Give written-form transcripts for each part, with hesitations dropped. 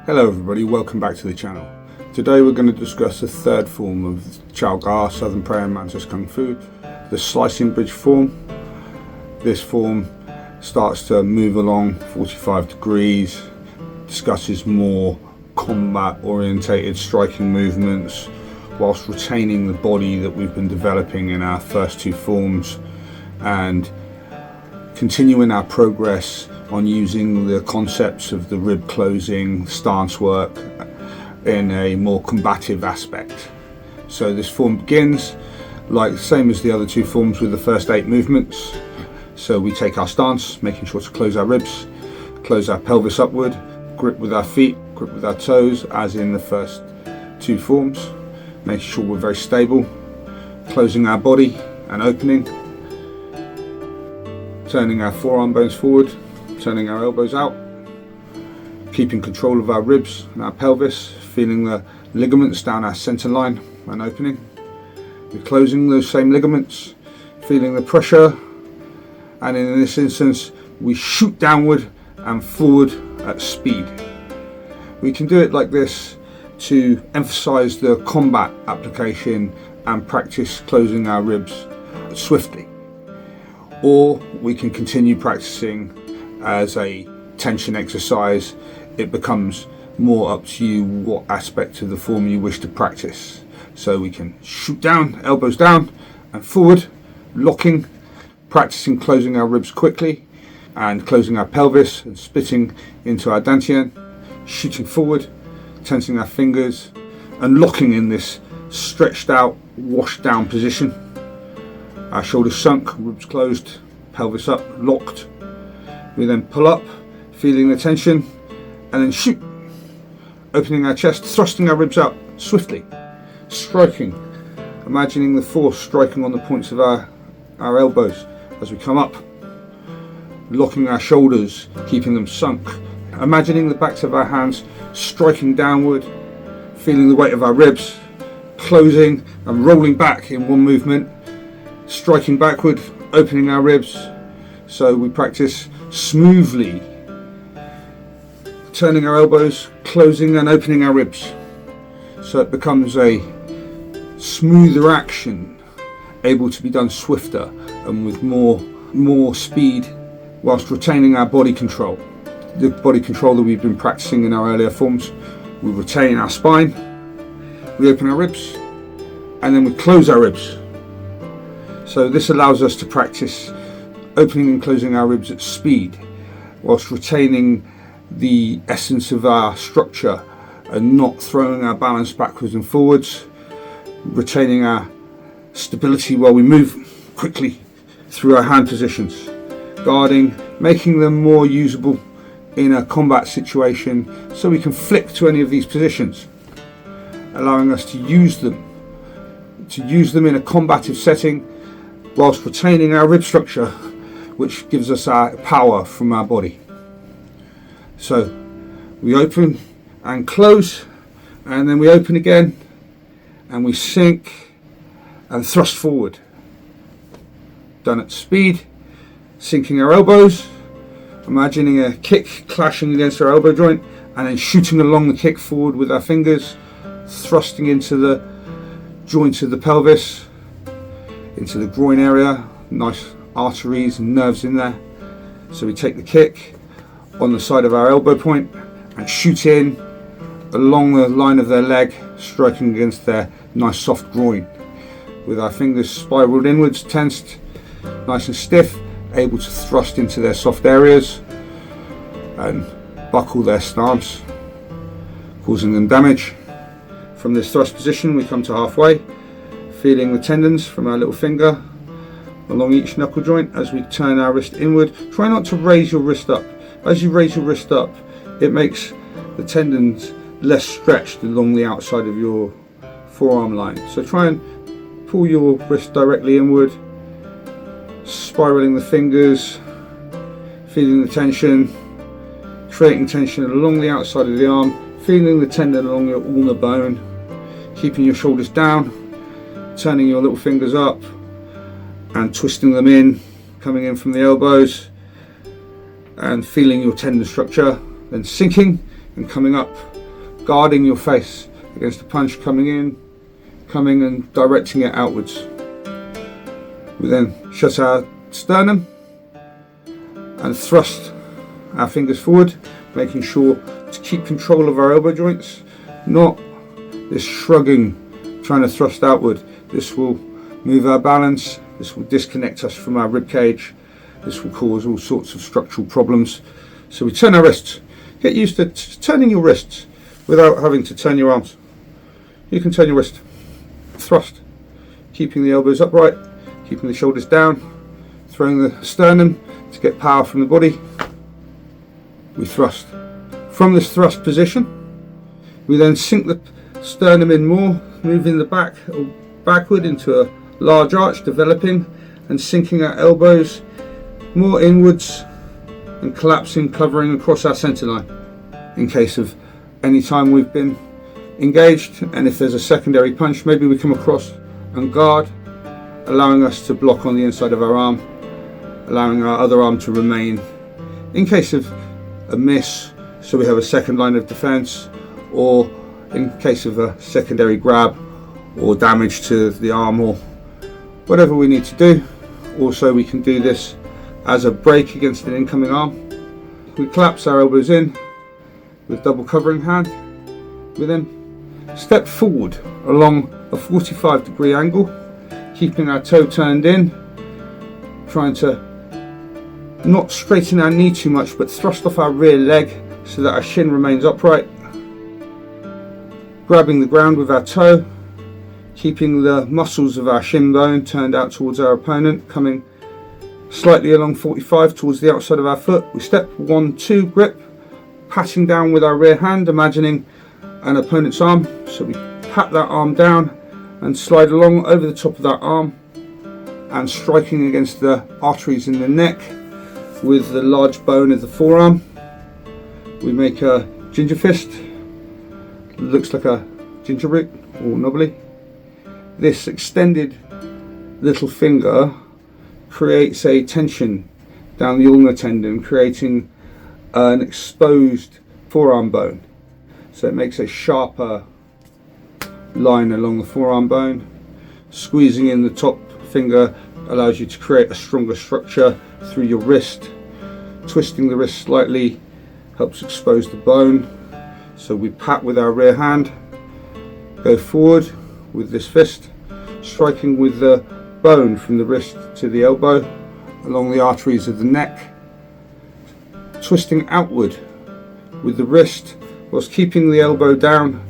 Hello everybody, welcome back to the channel. Today we're going to discuss the third form of Chow, Southern Prayingmantis Kung Fu, the slicing bridge form. This form starts to move along 45 degrees, discusses more combat orientated striking movements whilst retaining the body that we've been developing in our first two forms and continuing our progress on using the concepts of the rib closing, stance work in a more combative aspect. So this form begins like the same as the other two forms with the first 8 movements. So we take our stance, making sure to close our ribs, close our pelvis upward, grip with our feet, grip with our toes as in the first two forms, making sure we're very stable, closing our body and opening, turning our forearm bones forward, turning our elbows out, keeping control of our ribs and our pelvis, feeling the ligaments down our center line and opening. We're closing those same ligaments, feeling the pressure, and in this instance we shoot downward and forward at speed. We can do it like this to emphasize the combat application and practice closing our ribs swiftly, or we can continue practicing as a tension exercise. It becomes more up to you what aspect of the form you wish to practice. So we can shoot down, elbows down and forward, locking, practicing closing our ribs quickly and closing our pelvis and spitting into our dantian, shooting forward, tensing our fingers and locking in this stretched out, washed down position. Our shoulders sunk, ribs closed, pelvis up, locked. We then pull up, feeling the tension, and then shoot, opening our chest, thrusting our ribs out swiftly, striking, imagining the force striking on the points of our elbows as we come up, locking our shoulders, keeping them sunk, imagining the backs of our hands striking downward, feeling the weight of our ribs, closing and rolling back in one movement, striking backward, opening our ribs. So we practice smoothly, turning our elbows, closing and opening our ribs. So it becomes a smoother action, able to be done swifter and with more speed whilst retaining our body control. The body control that we've been practicing in our earlier forms. We retain our spine, we open our ribs, and then we close our ribs. So this allows us to practice opening and closing our ribs at speed whilst retaining the essence of our structure and not throwing our balance backwards and forwards, retaining our stability while we move quickly through our hand positions, guarding, making them more usable in a combat situation so we can flick to any of these positions, allowing us to use them in a combative setting whilst retaining our rib structure, which gives us our power from our body. So we open and close, and then we open again and we sink and thrust forward, done at speed, sinking our elbows, imagining a kick clashing against our elbow joint and then shooting along the kick forward with our fingers, thrusting into the joints of the pelvis, into the groin area, nice arteries and nerves in there. So we take the kick on the side of our elbow point and shoot in along the line of their leg, striking against their nice soft groin with our fingers spiraled inwards, tensed, nice and stiff, able to thrust into their soft areas and buckle their stance, causing them damage. From this thrust position we come to halfway, feeling the tendons from our little finger along each knuckle joint as we turn our wrist inward. Try not to raise your wrist up. As you raise your wrist up, it makes the tendons less stretched along the outside of your forearm line. So try and pull your wrist directly inward, spiraling the fingers, feeling the tension, creating tension along the outside of the arm, feeling the tendon along your ulnar bone, keeping your shoulders down, turning your little fingers up and twisting them in, coming in from the elbows and feeling your tendon structure, then sinking and coming up guarding your face against the punch coming in, coming and directing it outwards. We then shut our sternum and thrust our fingers forward, making sure to keep control of our elbow joints, not this shrugging, trying to thrust outward. This will move our balance, this will disconnect us from our rib cage, this will cause all sorts of structural problems. So we turn our wrists. Get used to turning your wrists without having to turn your arms. You can turn your wrist, thrust, keeping the elbows upright, keeping the shoulders down, throwing the sternum to get power from the body. We thrust. From this thrust position, we then sink the sternum in more, moving the back or backward into a large arch, developing and sinking our elbows more inwards and collapsing, covering across our center line in case of any time we've been engaged, and if there's a secondary punch, maybe we come across and guard, allowing us to block on the inside of our arm, allowing our other arm to remain in case of a miss, so we have a second line of defense, or in case of a secondary grab or damage to the arm or whatever we need to do. Also, we can do this as a break against an incoming arm. We collapse our elbows in with double covering hand. We then step forward along a 45-degree angle, keeping our toe turned in, trying to not straighten our knee too much, but thrust off our rear leg so that our shin remains upright. Grabbing the ground with our toe, keeping the muscles of our shin bone turned out towards our opponent, coming slightly along 45 towards the outside of our foot. We step 1, 2 grip, patting down with our rear hand, imagining an opponent's arm. So we pat that arm down and slide along over the top of that arm and striking against the arteries in the neck with the large bone of the forearm. We make a ginger fist. Looks like a ginger root or knobbly. This extended little finger creates a tension down the ulnar tendon, creating an exposed forearm bone. So it makes a sharper line along the forearm bone. Squeezing in the top finger allows you to create a stronger structure through your wrist. Twisting the wrist slightly helps expose the bone. So we pat with our rear hand, go forward with this fist, striking with the bone from the wrist to the elbow along the arteries of the neck, twisting outward with the wrist whilst keeping the elbow down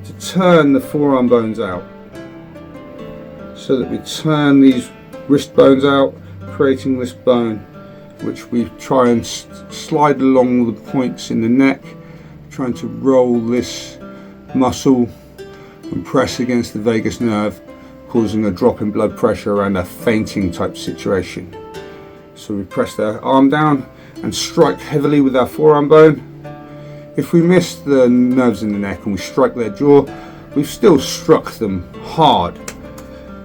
to turn the forearm bones out, so that we turn these wrist bones out, creating this bone which we try and slide along the points in the neck, trying to roll this muscle and press against the vagus nerve, causing a drop in blood pressure and a fainting type situation. So we press their arm down and strike heavily with our forearm bone. If we miss the nerves in the neck and we strike their jaw, we've still struck them hard,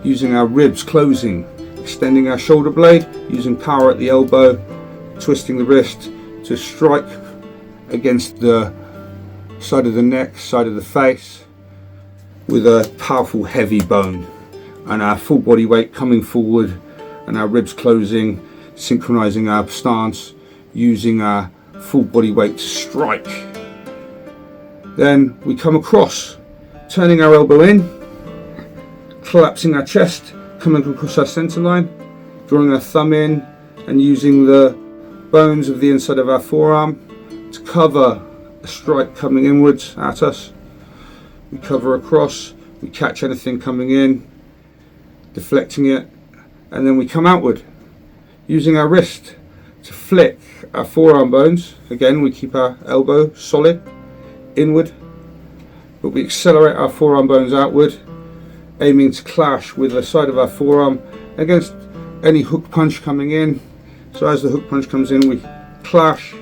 using our ribs closing, extending our shoulder blade, using power at the elbow, twisting the wrist to strike against the side of the neck, side of the face, with a powerful heavy bone, and our full body weight coming forward and our ribs closing, synchronizing our stance, using our full body weight to strike. Then we come across, turning our elbow in, collapsing our chest, coming across our center line, drawing our thumb in and using the bones of the inside of our forearm to cover a strike coming inwards at us. We cover across, we catch anything coming in, deflecting it, and then we come outward, using our wrist to flick our forearm bones. Again, we keep our elbow solid, inward, but we accelerate our forearm bones outward, aiming to clash with the side of our forearm against any hook punch coming in. So as the hook punch comes in, we clash,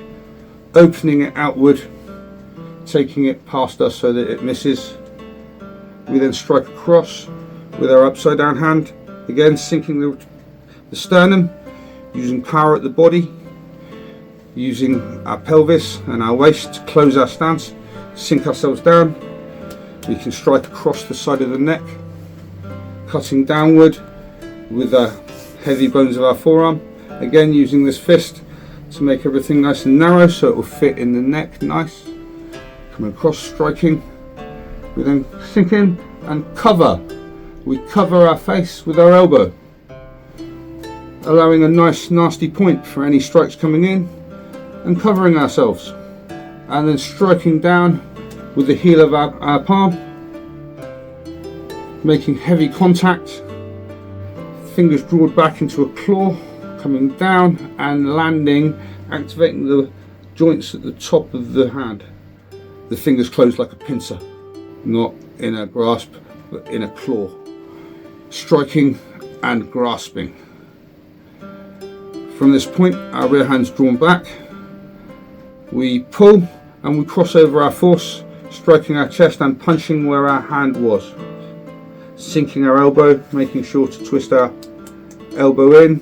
opening it outward, taking it past us so that it misses. We then strike across with our upside down hand, again sinking the sternum, using power at the body, using our pelvis and our waist to close our stance, sink ourselves down, We can strike across the side of the neck, cutting downward with the heavy bones of our forearm. Again, using this fist to make everything nice and narrow so it will fit in the neck nice. Coming across, striking. We then sink in and cover. We cover our face with our elbow, allowing a nice nasty point for any strikes coming in, and covering ourselves, and then striking down with the heel of our palm, making heavy contact, fingers drawn back into a claw, coming down and landing, activating the joints at the top of the hand. The fingers close like a pincer, not in a grasp but in a claw, striking and grasping. From this point, our rear hand's drawn back, we pull and we cross over our force, striking our chest and punching where our hand was, sinking our elbow, making sure to twist our elbow in,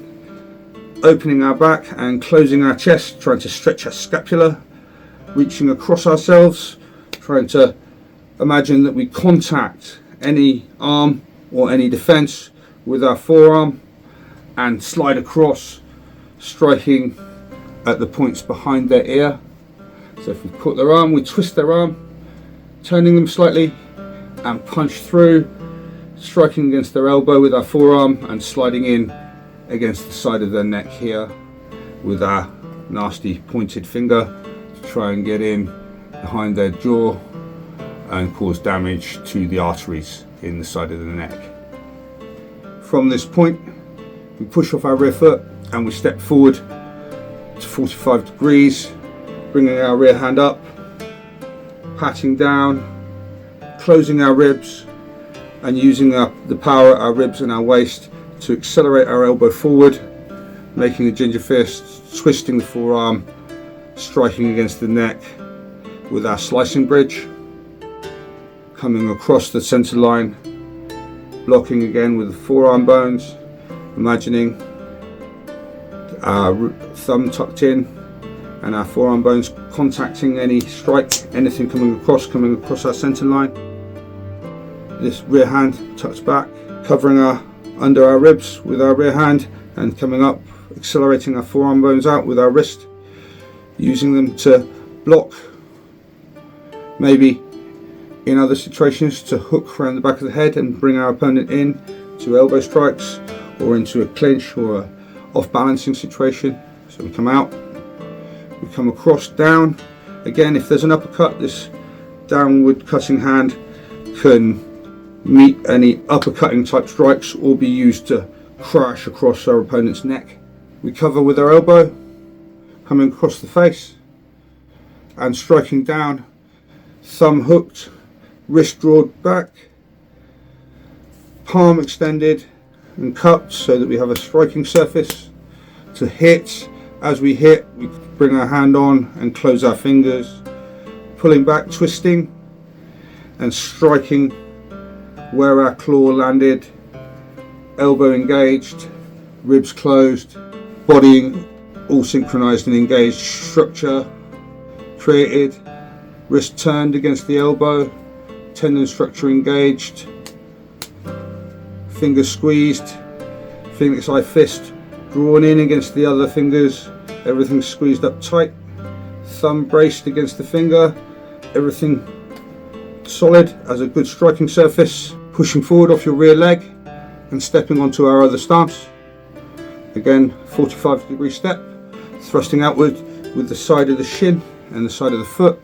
opening our back and closing our chest, trying to stretch our scapula, reaching across ourselves, trying to imagine that we contact any arm or any defense with our forearm and slide across, striking at the points behind their ear. So if we put their arm, we twist their arm, turning them slightly and punch through, striking against their elbow with our forearm and sliding in against the side of their neck here with our nasty pointed finger to try and get in behind their jaw and cause damage to the arteries in the side of the neck. From this point, we push off our rear foot and we step forward to 45 degrees, bringing our rear hand up, patting down, closing our ribs and using the power at our ribs and our waist to accelerate our elbow forward, making a ginger fist, twisting the forearm, striking against the neck with our slicing bridge, coming across the center line, blocking again with the forearm bones, imagining our thumb tucked in and our forearm bones contacting any strike, anything coming across our center line. This rear hand tucks back, covering under our ribs with our rear hand and coming up, accelerating our forearm bones out with our wrist, using them to block, maybe in other situations to hook around the back of the head and bring our opponent in to elbow strikes or into a clinch or a off balancing situation. So we come out, we come across, down. Again, if there's an uppercut, this downward cutting hand can meet any uppercutting type strikes or be used to crash across our opponent's neck. We cover with our elbow, coming across the face and striking down, thumb hooked, wrist drawn back, palm extended and cupped so that we have a striking surface to hit. As we hit, we bring our hand on and close our fingers, pulling back, twisting and striking where our claw landed, elbow engaged, ribs closed, body all synchronized and engaged, structure created, wrist turned against the elbow, tendon structure engaged, fingers squeezed, phoenix eye fist drawn in against the other fingers, everything squeezed up tight, thumb braced against the finger, everything solid as a good striking surface, pushing forward off your rear leg and stepping onto our other stance. Again, 45-degree step, thrusting outward with the side of the shin and the side of the foot,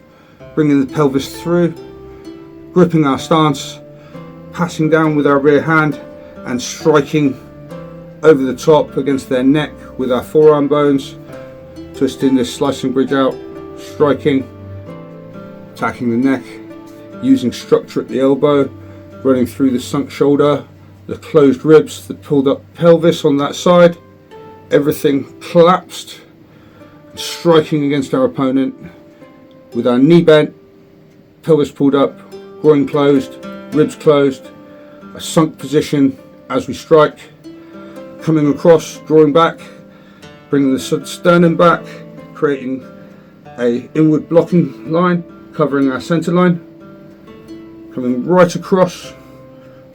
bringing the pelvis through, gripping our stance, passing down with our rear hand and striking over the top against their neck with our forearm bones, twisting this slicing bridge out, striking, attacking the neck, using structure at the elbow, running through the sunk shoulder, the closed ribs, the pulled up pelvis on that side, everything collapsed, striking against our opponent with our knee bent, pelvis pulled up, groin closed, ribs closed, a sunk position as we strike, coming across, drawing back, bringing the sternum back, creating a inward blocking line, covering our center line, coming right across,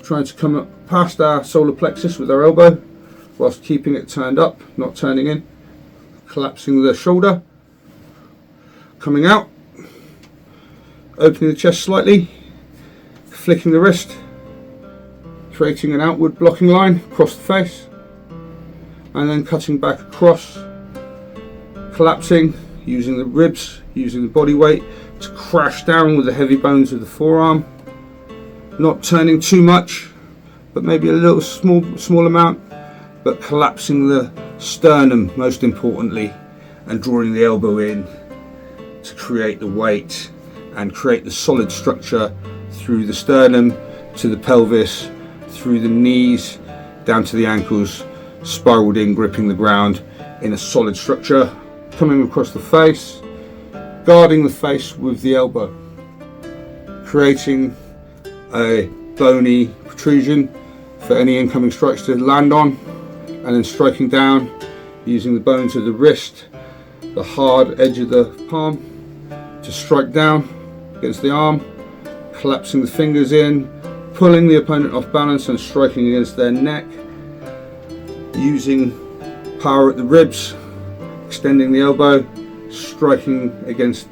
trying to come up past our solar plexus with our elbow whilst keeping it turned up, not turning in, collapsing the shoulder, coming out, opening the chest slightly, flicking the wrist, creating an outward blocking line across the face, and then cutting back across, collapsing, using the ribs, using the body weight to crash down with the heavy bones of the forearm, not turning too much, but maybe a little small amount, but collapsing the sternum most importantly, and drawing the elbow in to create the weight and create the solid structure through the sternum to the pelvis, through the knees down to the ankles, spiraled in, gripping the ground in a solid structure, coming across the face, guarding the face with the elbow, creating a bony protrusion for any incoming strikes to land on, and then striking down using the bones of the wrist, the hard edge of the palm to strike down against the arm, collapsing the fingers in, pulling the opponent off balance and striking against their neck, using power at the ribs, extending the elbow, striking against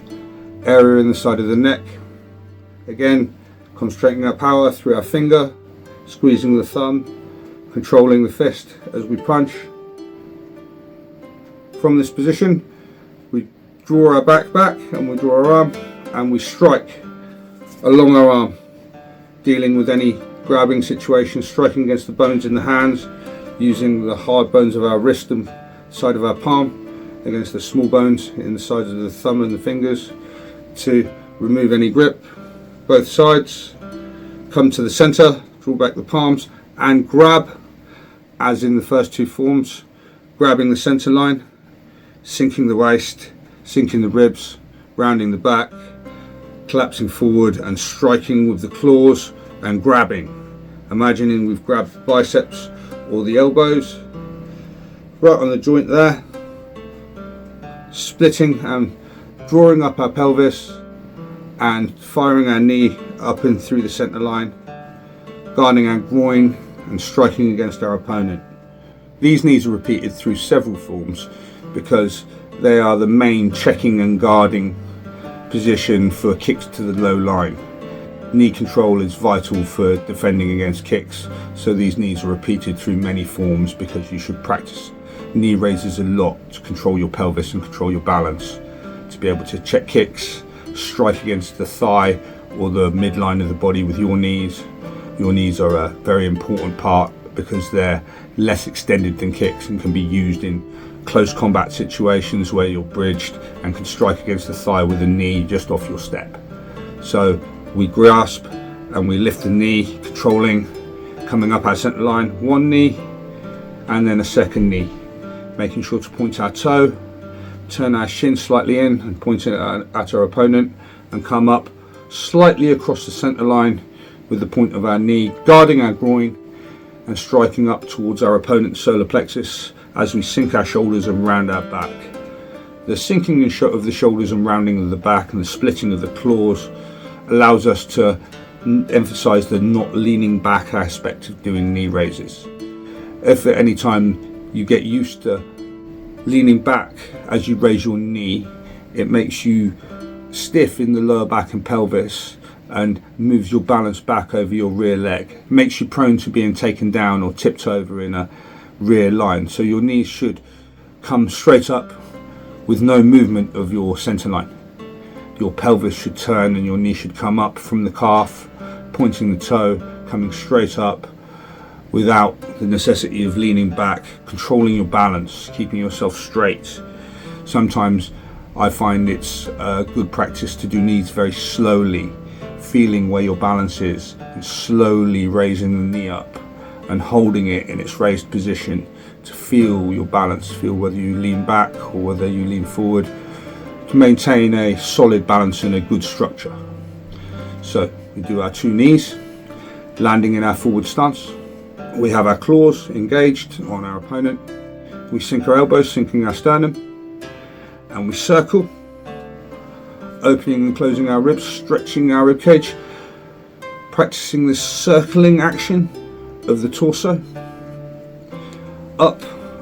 area in the side of the neck. Again, concentrating our power through our finger, squeezing the thumb, controlling the fist as we punch. From this position, we draw our back and we draw our arm and we strike along our arm, dealing with any grabbing situation, striking against the bones in the hands, using the hard bones of our wrist and side of our palm against the small bones in the sides of the thumb and the fingers to remove any grip. Both sides, come to the center, draw back the palms and grab, as in the first two forms, grabbing the center line, sinking the waist, sinking the ribs, rounding the back, collapsing forward and striking with the claws and grabbing. Imagining we've grabbed the biceps or the elbows, right on the joint there, splitting and drawing up our pelvis and firing our knee up and through the center line, guarding our groin and striking against our opponent. These knees are repeated through several forms because they are the main checking and guarding position for kicks to the low line. Knee control is vital for defending against kicks, so these knees are repeated through many forms because you should practice knee raises a lot to control your pelvis and control your balance, to be able to check kicks, strike against the thigh or the midline of the body with your knees. Your knees are a very important part because they're less extended than kicks and can be used in close combat situations where you're bridged and can strike against the thigh with a knee just off your step. So we grasp and we lift the knee, controlling, coming up our center line, one knee and then a second knee, making sure to point our toe, turn our shin slightly in and point it at our opponent and come up slightly across the center line with the point of our knee, guarding our groin and striking up towards our opponent's solar plexus as we sink our shoulders and round our back. The sinking of the shoulders and rounding of the back and the splitting of the claws allows us to emphasize the not leaning back aspect of doing knee raises. If at any time you get used to leaning back as you raise your knee, it makes you stiff in the lower back and pelvis and moves your balance back over your rear leg. It makes you prone to being taken down or tipped over in a rear line. So your knees should come straight up with no movement of your center line. Your pelvis should turn and your knee should come up from the calf, pointing the toe, coming straight up without the necessity of leaning back, controlling your balance, keeping yourself straight. Sometimes I find it's a good practice to do knees very slowly, feeling where your balance is and slowly raising the knee up and holding it in its raised position to feel your balance, feel whether you lean back or whether you lean forward, to maintain a solid balance and a good structure. So we do our two knees, landing in our forward stance. We have our claws engaged on our opponent. We sink our elbows, sinking our sternum, and we circle, opening and closing our ribs, stretching our rib cage, practicing this circling action of the torso. Up,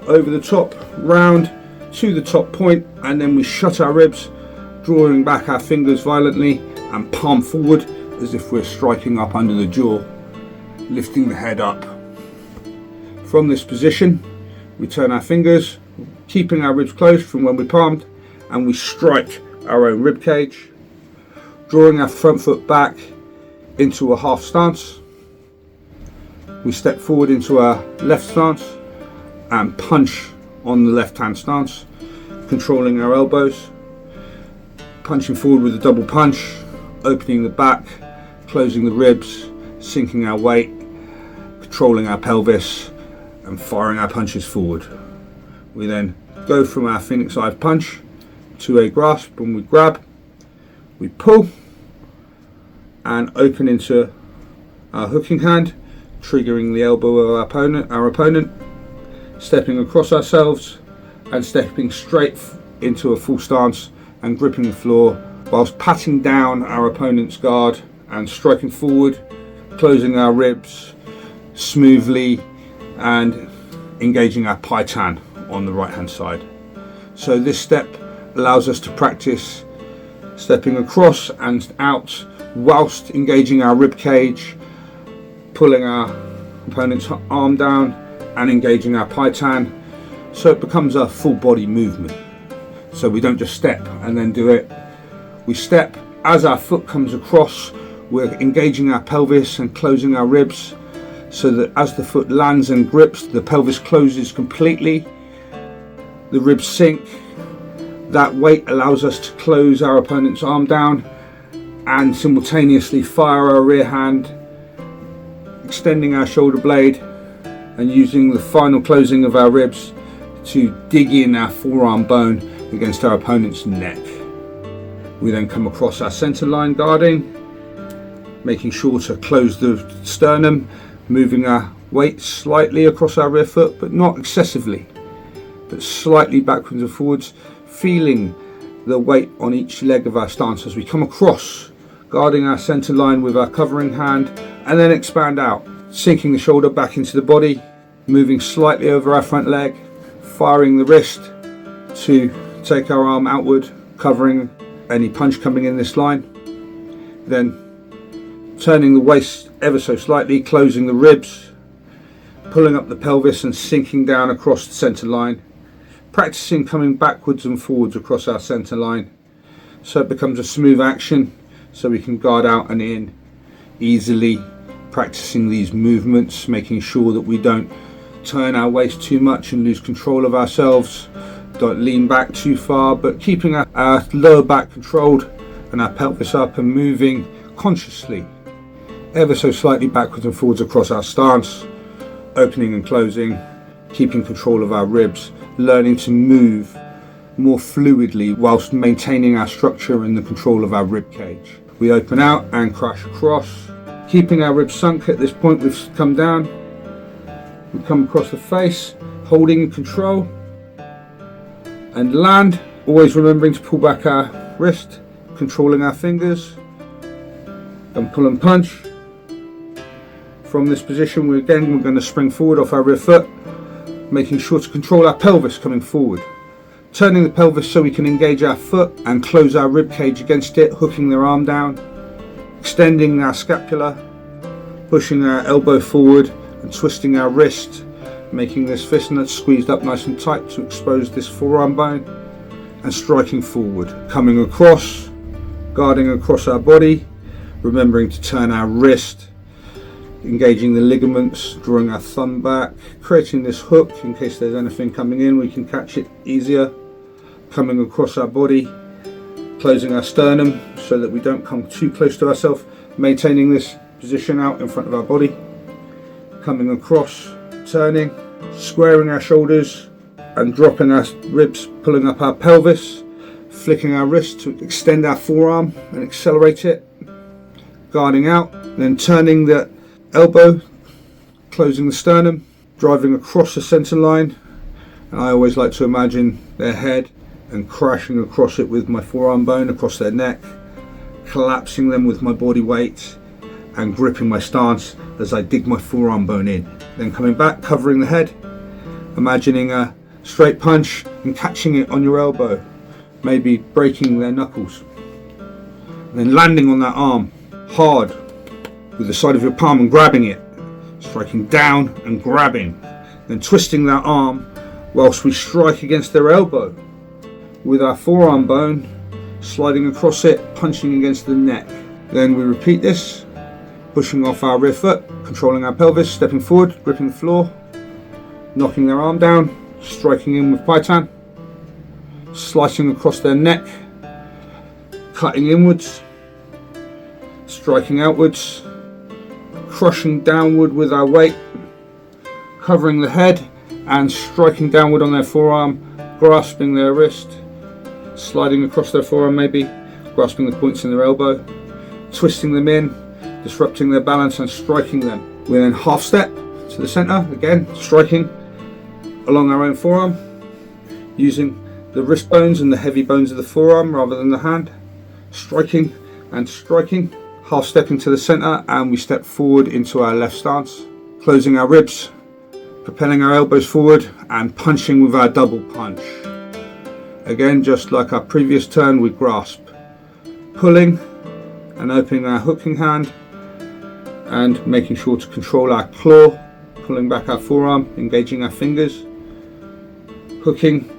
over the top, round to the top point, and then we shut our ribs, drawing back our fingers violently and palm forward as if we're striking up under the jaw, lifting the head up. From this position, we turn our fingers, keeping our ribs closed from when we palmed, and we strike our own rib cage, drawing our front foot back into a half stance. We step forward into our left stance and punch on the left hand stance, controlling our elbows, punching forward with a double punch, opening the back, closing the ribs, sinking our weight, controlling our pelvis and firing our punches forward. We then go from our Phoenix Dive punch to a grasp, and we grab, we pull and open into our hooking hand, triggering the elbow of our opponent, stepping across ourselves and stepping straight into a full stance and gripping the floor whilst patting down our opponent's guard and striking forward, closing our ribs smoothly and engaging our Pai Tan on the right hand side. So this step allows us to practice stepping across and out whilst engaging our rib cage, pulling our opponent's arm down and engaging our Pai Tan, so it becomes a full body movement. So we don't just step and then do it. We step as our foot comes across, we're engaging our pelvis and closing our ribs, so that as the foot lands and grips, the pelvis closes completely, the ribs sink. That weight allows us to close our opponent's arm down and simultaneously fire our rear hand, extending our shoulder blade and using the final closing of our ribs to dig in our forearm bone against our opponent's neck. We then come across our center line guarding, making sure to close the sternum, moving our weight slightly across our rear foot, but not excessively, but slightly backwards and forwards, feeling the weight on each leg of our stance as we come across, guarding our center line with our covering hand, and then expand out, sinking the shoulder back into the body, moving slightly over our front leg, firing the wrist to take our arm outward, covering any punch coming in this line, then turning the waist ever so slightly, closing the ribs, pulling up the pelvis and sinking down across the center line, practicing coming backwards and forwards across our center line so it becomes a smooth action, so we can guard out and in easily, practicing these movements, making sure that we don't turn our waist too much and lose control of ourselves, don't lean back too far, but keeping our lower back controlled and our pelvis up and moving consciously ever so slightly backwards and forwards across our stance, opening and closing, keeping control of our ribs, learning to move more fluidly whilst maintaining our structure and the control of our rib cage. We open out and crash across, keeping our ribs sunk. At this point we've come down, we come across the face, holding control and land, always remembering to pull back our wrist, controlling our fingers and pull and punch. From this position we're going to spring forward off our rear foot, making sure to control our pelvis coming forward, turning the pelvis so we can engage our foot and close our rib cage against it, hooking their arm down, extending our scapula, pushing our elbow forward and twisting our wrist, making this fist nut squeezed up nice and tight to expose this forearm bone, and striking forward, coming across, guarding across our body, remembering to turn our wrist, engaging the ligaments, drawing our thumb back, creating this hook in case there's anything coming in, we can catch it easier, coming across our body, closing our sternum so that we don't come too close to ourselves, maintaining this position out in front of our body, coming across, turning, squaring our shoulders and dropping our ribs, pulling up our pelvis, flicking our wrist to extend our forearm and accelerate it, guarding out, then turning the elbow, closing the sternum, driving across the center line, and I always like to imagine their head and crashing across it with my forearm bone across their neck, collapsing them with my body weight and gripping my stance as I dig my forearm bone in. Then coming back, covering the head, imagining a straight punch and catching it on your elbow, maybe breaking their knuckles. And then landing on that arm hard with the side of your palm and grabbing it, striking down and grabbing, then twisting that arm whilst we strike against their elbow with our forearm bone, sliding across it, punching against the neck. Then we repeat this, pushing off our rear foot, controlling our pelvis, stepping forward, gripping the floor, knocking their arm down, striking in with paitan, slicing across their neck, cutting inwards, striking outwards, crushing downward with our weight, covering the head and striking downward on their forearm, grasping their wrist, sliding across their forearm maybe, grasping the points in their elbow, twisting them in, disrupting their balance and striking them. We then half step to the centre, again striking along our own forearm, using the wrist bones and the heavy bones of the forearm rather than the hand, striking and striking, half stepping to the centre, and we step forward into our left stance, closing our ribs, propelling our elbows forward and punching with our double punch. Again, just like our previous turn, we grasp, pulling and opening our hooking hand and making sure to control our claw, pulling back our forearm, engaging our fingers, hooking,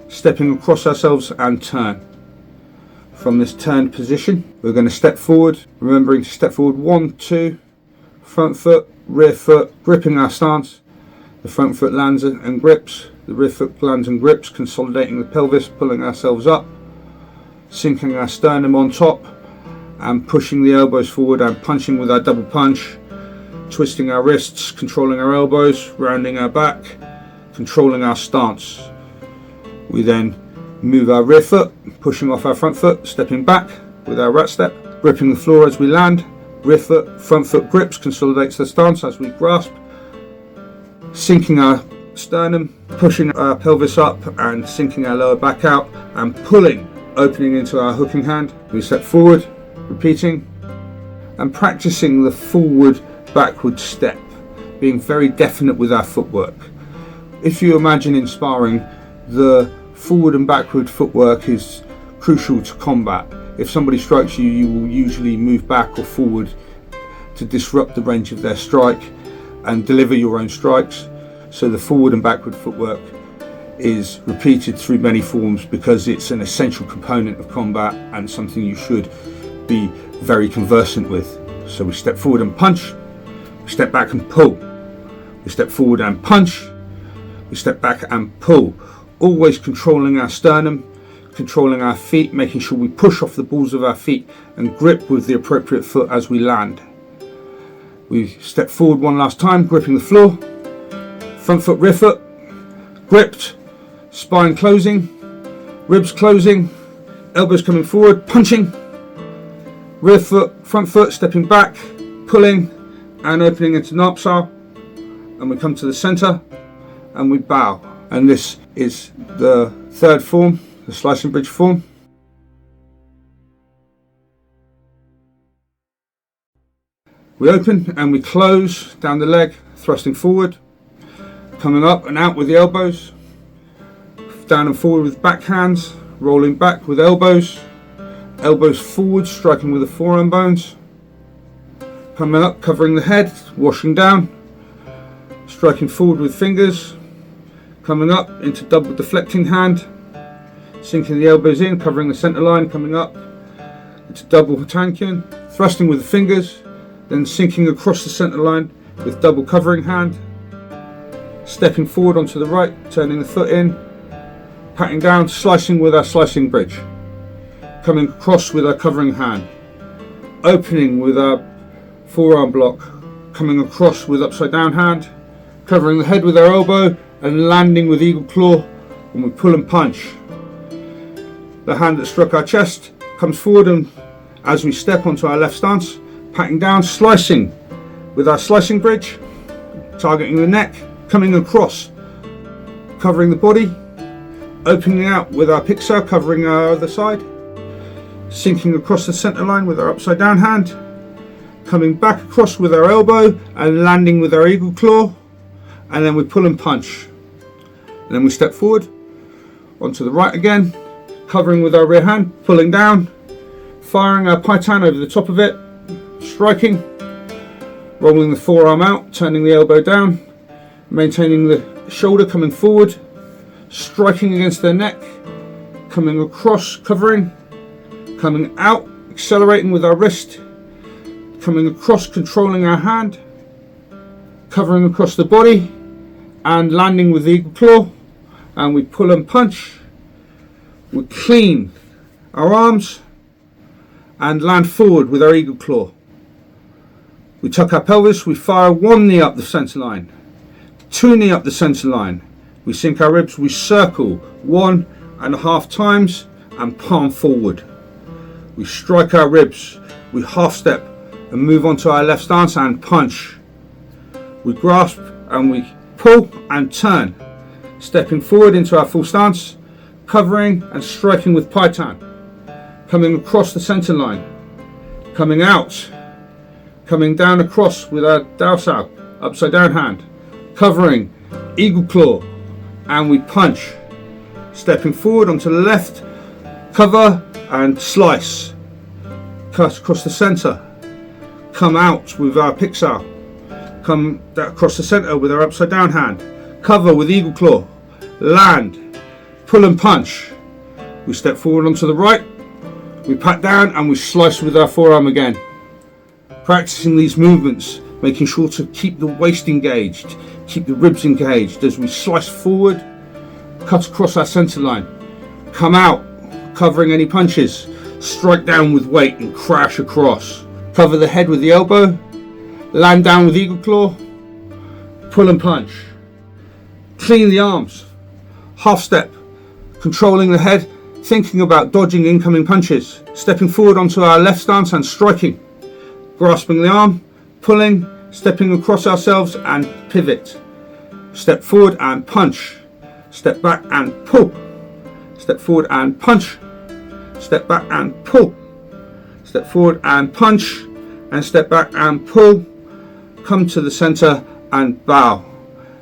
stepping across ourselves and turn. From this turned position, we're going to step forward, remembering to step forward 1, 2, front foot, rear foot, gripping our stance. The front foot lands and grips, the rear foot lands and grips, consolidating the pelvis, pulling ourselves up, sinking our sternum on top and pushing the elbows forward and punching with our double punch, twisting our wrists, controlling our elbows, rounding our back, controlling our stance. We then move our rear foot, pushing off our front foot, stepping back with our rat step, gripping the floor as we land, rear foot, front foot grips, consolidates the stance as we grasp, sinking our sternum, pushing our pelvis up and sinking our lower back out and pulling, opening into our hooking hand. We step forward, repeating and practicing the forward backward step, being very definite with our footwork. If you imagine in sparring, the forward and backward footwork is crucial to combat. If somebody strikes you, you will usually move back or forward to disrupt the range of their strike and deliver your own strikes. So the forward and backward footwork is repeated through many forms because it's an essential component of combat and something you should be very conversant with. So we step forward and punch, we step back and pull, we step forward and punch, we step back and pull, always controlling our sternum, controlling our feet, making sure we push off the balls of our feet and grip with the appropriate foot as we land. We step forward one last time, gripping the floor, front foot, rear foot, gripped, spine closing, ribs closing, elbows coming forward, punching, rear foot, front foot, stepping back, pulling and opening into Napsa, and we come to the center and we bow. And this is the third form, the slicing bridge form. We open and we close down the leg, thrusting forward, coming up and out with the elbows, down and forward with back hands, rolling back with elbows, elbows forward, striking with the forearm bones, coming up, covering the head, washing down, striking forward with fingers, coming up into double deflecting hand, sinking the elbows in, covering the center line, coming up into double Hatankian, thrusting with the fingers, then sinking across the center line with double covering hand, stepping forward onto the right, turning the foot in, patting down, slicing with our slicing bridge, coming across with our covering hand, opening with our forearm block, coming across with upside down hand, covering the head with our elbow and landing with eagle claw when we pull and punch. The hand that struck our chest comes forward, and as we step onto our left stance, patting down, slicing with our slicing bridge, targeting the neck, coming across, covering the body, opening out with our pixar, covering our other side, sinking across the center line with our upside down hand, coming back across with our elbow and landing with our eagle claw, and then we pull and punch. And then we step forward onto the right again, covering with our rear hand, pulling down, firing our paitan over the top of it, striking, rolling the forearm out, turning the elbow down, maintaining the shoulder coming forward, striking against their neck, coming across, covering, coming out, accelerating with our wrist, coming across, controlling our hand, covering across the body, and landing with the eagle claw, and we pull and punch. We clean our arms and land forward with our eagle claw. We tuck our pelvis, we fire one knee up the centre line, two knee up the centre line, we sink our ribs, we circle 1.5 times and palm forward. We strike our ribs, we half step and move onto our left stance and punch. We grasp and we pull and turn, stepping forward into our full stance, covering and striking with paitan, coming across the centre line, coming out, coming down across with our dao sao, upside down hand, covering, eagle claw, and we punch, stepping forward onto the left, cover and slice, cut across the centre, come out with our pixar, come across the centre with our upside down hand, cover with eagle claw, land, pull and punch, we step forward onto the right, we pat down and we slice with our forearm again. Practicing these movements, making sure to keep the waist engaged, keep the ribs engaged as we slice forward, cut across our centre line, come out, covering any punches, strike down with weight and crash across, cover the head with the elbow, land down with eagle claw, pull and punch, clean the arms, half step, controlling the head, thinking about dodging incoming punches, stepping forward onto our left stance and striking, grasping the arm, pulling, stepping across ourselves and pivot, step forward and punch, step back and pull, step forward and punch, step back and pull, step forward and punch, and step back and pull, come to the center and bow.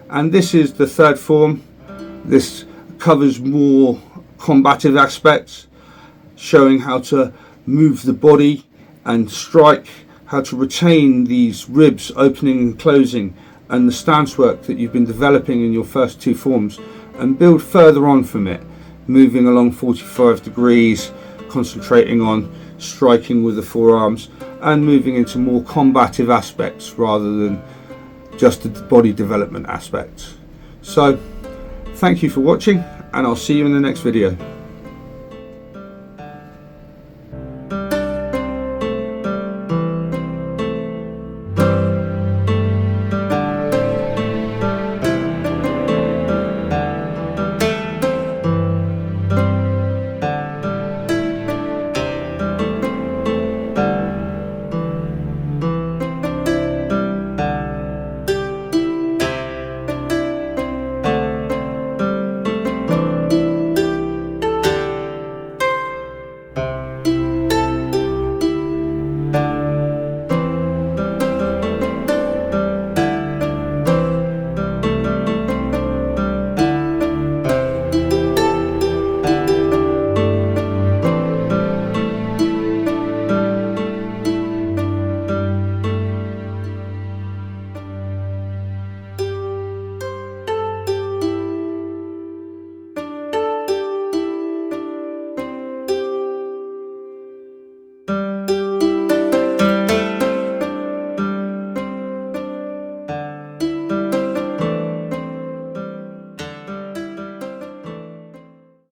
And this is the third form. This covers more combative aspects, showing how to move the body and strike, how to retain these ribs opening and closing, and the stance work that you've been developing in your first two forms, and build further on from it, moving along 45 degrees, concentrating on striking with the forearms and moving into more combative aspects rather than just the body development aspects. So thank you for watching, and I'll see you in the next video.